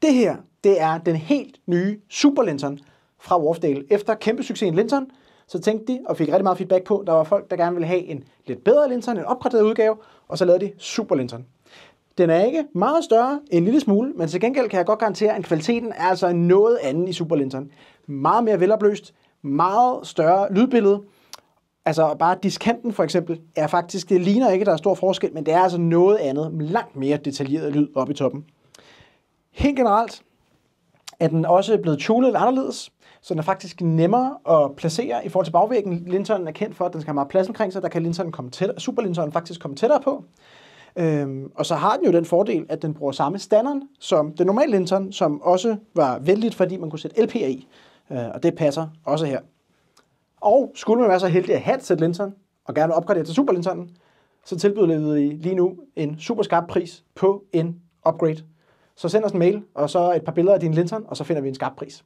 Det her, det er den helt nye Super-Lintern fra Wharfedale. Efter kæmpe succesen Lintern, så tænkte de, og fik rigtig meget feedback på, der var folk, der gerne ville have en lidt bedre Lintern, en opgraderet udgave, og så lavede de Super-Lintern. Den er ikke meget større, en lille smule, men til gengæld kan jeg godt garantere, at kvaliteten er altså noget andet i Super-Lintern. Meget mere velopløst, meget større lydbillede. Altså bare diskanten for eksempel er faktisk, det ligner ikke, der er stor forskel, men det er altså noget andet, langt mere detaljeret lyd oppe i toppen. Helt generelt er den også blevet tunet lidt anderledes, så den er faktisk nemmere at placere i forhold til bagvæggen. Linternen er kendt for, at den skal have meget plads omkring sig, der kan Super-Linteren faktisk komme tættere på. Og så har den jo den fordel, at den bruger samme standard som den normale Lintern, som også var vældigt, fordi man kunne sætte LP'er i. Og det passer også her. Og skulle man være så heldig at have et sæt Lintern, og gerne opgradere til Super-Linternen, så tilbyder vi lige nu en super skarp pris på en upgrade. Så send os en mail, og så et par billeder af din Lintern, og så finder vi en skarp pris.